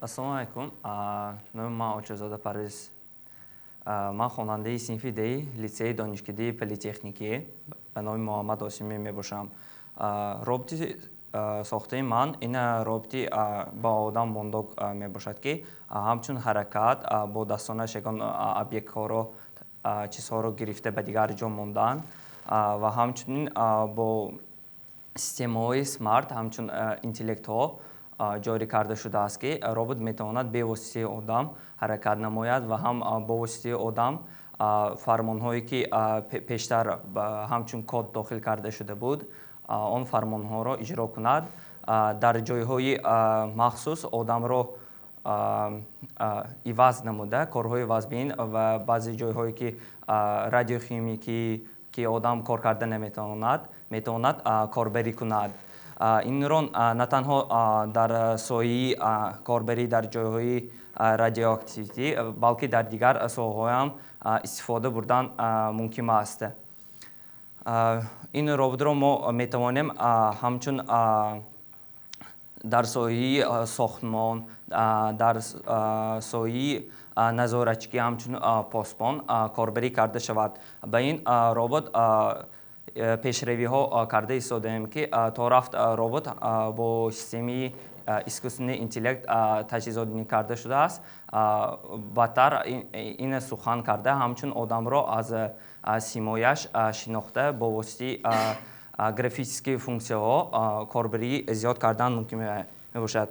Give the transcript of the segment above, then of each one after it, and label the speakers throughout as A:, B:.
A: Ассалому алейкум. Номи ман Очилзода Парвез. Ман хонандаи синфи Д лицеи донишгирии политехникӣ ба номи Муҳаммад Осимӣ мебошам. Роботи сохтаи ман ина роботи ба одам мондок мебошад, ки ҳамчун ҳаракат бо дастонаш ягон объектҳоро чизҳоро гирифта ба дигар ҷо мондан ва ҳамчунин бо системаҳои смарт ҳамчун интеллектҳо ҷорӣ карда шудааст, ки робот метавонад бевоситаи одам ҳаракат намояд ва ҳам бо воситаи одам фармонҳое ки пештар ҳамчун код дохил карда шуда буд, он фармонҳоро иҷро кунад. Дар ҷойҳои махсус одамро иваз намуда, корҳои ивазбин ва баъзе ҷойҳое ки радиохимикӣ ки одам кор карда наметавонад, метавонад корбарӣ кунад. Инро на танҳо дар соҳаи корбарӣ дар ҷойҳои радиоактивитӣ, балки дар дигар соҳаҳое ҳам истифода бурдан мумкин аст. Ин роботро мо метавонем ҳамчун дар соҳаи сохтмон, дар соҳаи назоратчигӣ ҳамчун посбон корбарӣ карда шавад. Ба ин робот пешравиҳо карда истодаем, ки то рафт робот бо системаи искусственный интеллект таҷҳизот карда шудааст, баъдтар ин сухан карда ҳамчун одамро аз симояш шинохта бо воситаи графические функсияҳо корбарии зиёд кардан мумкин мебошад.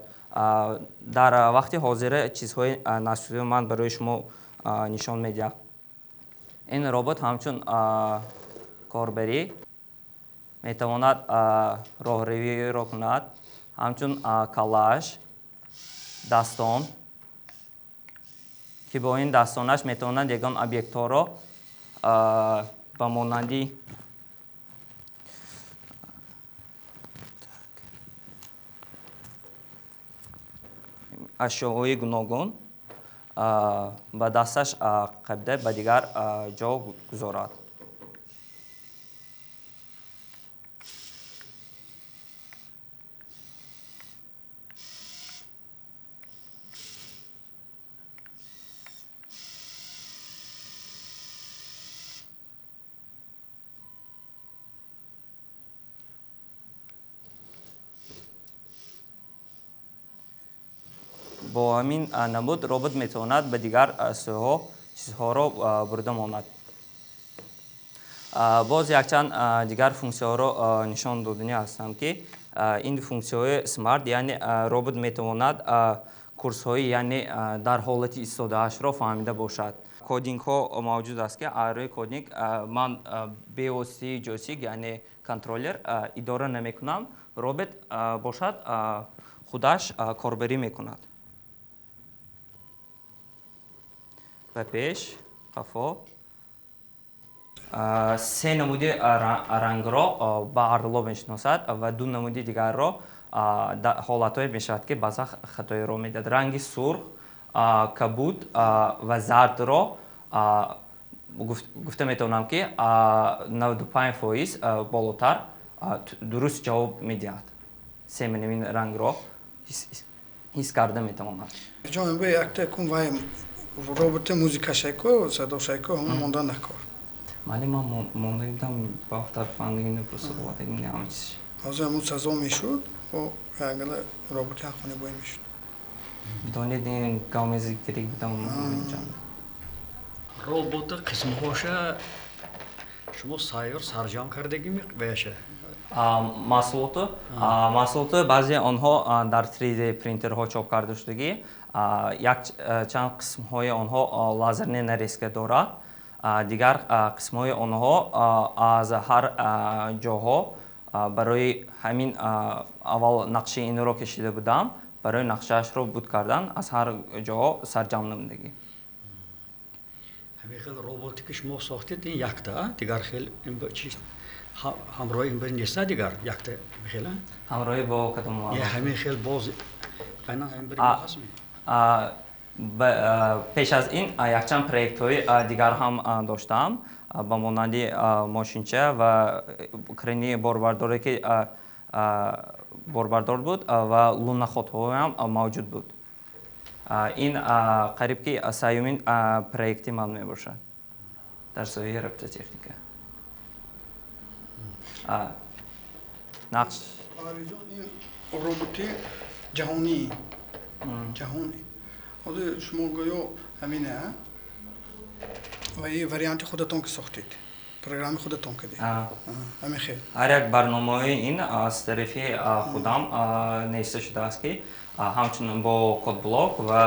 A: Дар вақти ҳозира чизҳои насбии ман барои шумо нишон медиҳам. Ин робот ҳамчун корбарӣ метавонад роҳравиро кунад, ҳамчун калаш, дастон, ки бо ин дастонаш метавонад ягон объектҳоро ба монанди ашёҳои гуногун ба дасташ қабида ба дигар ҷо гузорад. Бо ҳамин намуд робот метавонад ба дигар соҳаҳо чизҳоро бурда монад. Боз якчанд дигар функсияҳоро нишон додани ҳастам, ки ин функсияҳои смарт, яъне робот метавонад курсҳои яъне дар ҳолати истодаашро фаҳмида бошад. Кодингҳо мавҷуд аст, ки рӯи кодинг ман бевоситаи ҷойстик, яъне контроллер идора намекунам, робот бошад худаш корбарӣ мекунад. Ба пеш, қафо. Се намуди рангро ба арло мешиносад ва ду намуди дигарро ҳолатҳое мешавад, ки баъзан хатоиро медиҳад. Ранги сурх, кабуд ва зардро гуфта метавонам, ки 95% болотар дуруст ҷавоб медиҳад. Се намуди рангро ҳис карда метавонад.
B: Роботи музикашайко, садошайко ҳамон монда накор.
A: Ман мондагидам бахтар фандагине просто болатагине ҳама чизш.
B: Ҳозир ҳамун сазо мешуд, бо ягона роботи ҳақонибоӣ мешуд.
A: Донед ин гамези тирик будам инҷам.
C: Роботи қисмҳоша шумо сайёр сарҷам кардагӣ меяша?
A: маҳсулоту баъзе онҳо дар 3D принтерҳо чоп карда шудагӣ, якчанд қисмҳои онҳо лазерни нарезка дорад, дигар қисмҳои онҳо аз ҳар ҷоҳо барои ҳамин аввал нақшаи инро кашида будам, барои нақшаашро буд кардан аз ҳар ҷоҳо сарҷам намудагӣ.
C: ҳамин хел роботе ки шумо сохтед ин якта, дигар хел ҳамроҳи ин бир неста, дигар якта хела?
A: ҳамроҳӣ бо кадом?
C: ҳамин хел боз айнан ҳамин бир ҳаст.
A: пеш аз ин якчанд проектҳои дигар ҳам доштам, ба монанди мошинча ва крени борбардоре ки борбардор буд ва лунаходҳое ҳам мавҷуд буд. ин қариб ки сеюмин проекти ман мебошад дар соҳаи робототехника. нақш
B: آرزو این ربات جهانی جهانی حالا شما گویا همینه و این وریانت خودتون که ساختید программи خودتون کردید همین خیلی
A: ҳар як барномаҳои ин аз тарафи худам нависта шудааст ки ҳамчунин бо кодблок ва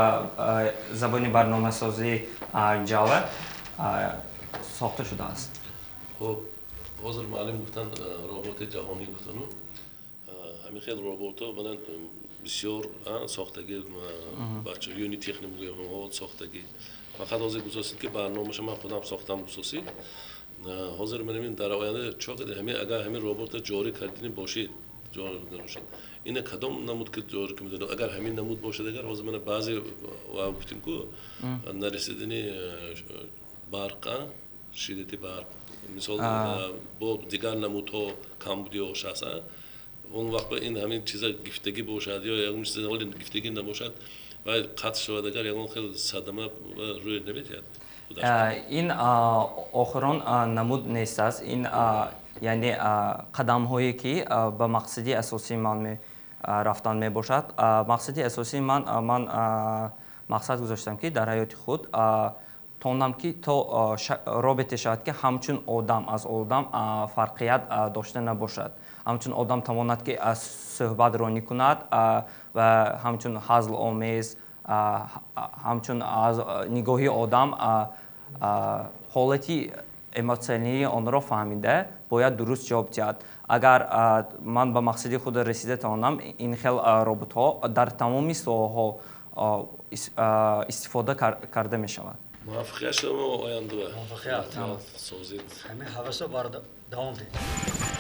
A: забони барномасозии Java сохта шудааст.
D: خب حاضر معلم گفتن ربات جهانی گفتن همین خیلی ربات ها بودن بسیار ساختگی بچه یونی تکنیک میگم ساختگی فقط حاضر گذاشتید که برنامه‌ش من خودم ساختم گذاشتید حاضر منیم در آینده چقدر همین اگر همین ربات جاری کردین باشید جاری باشید این کدام نمود که جاری کنید اگر همین نمود باشد اگر حاضر من بعضی گفتیم که نرسیدنی برق شدت برق مثال با دیگر نمودها کم بودی و شاسه اون وقت این همین چیزا گفتگی باشد یا یک چیز ولی گفتگی نباشد و قطع شود اگر یکون خیلی صدمه روی نمیتید
A: این آخران نمود نیست است این یعنی قدم هایی که به مقصدی اساسی من رفتن می باشد مقصدی اساسی من مقصد گذاشتم که در حیات خود تونم که تو رابطه شد که همچون آدم از آدم فرقیت داشته نباشد همچون آدم تواند که از صحبت رانی کند و همچون هزل آمیز همچون از نگاهی آدم حالتی اموشنالی آن را فهمیده باید درست جواب دهد اگر من به مقصد خود رسیده توانم این خیلی ربات ها در تمامی ساحه ها استفاده کرده می شود.
D: موفقیت شما آینده
C: موفقیت
D: سازید
C: همین حواسا بار دوام دید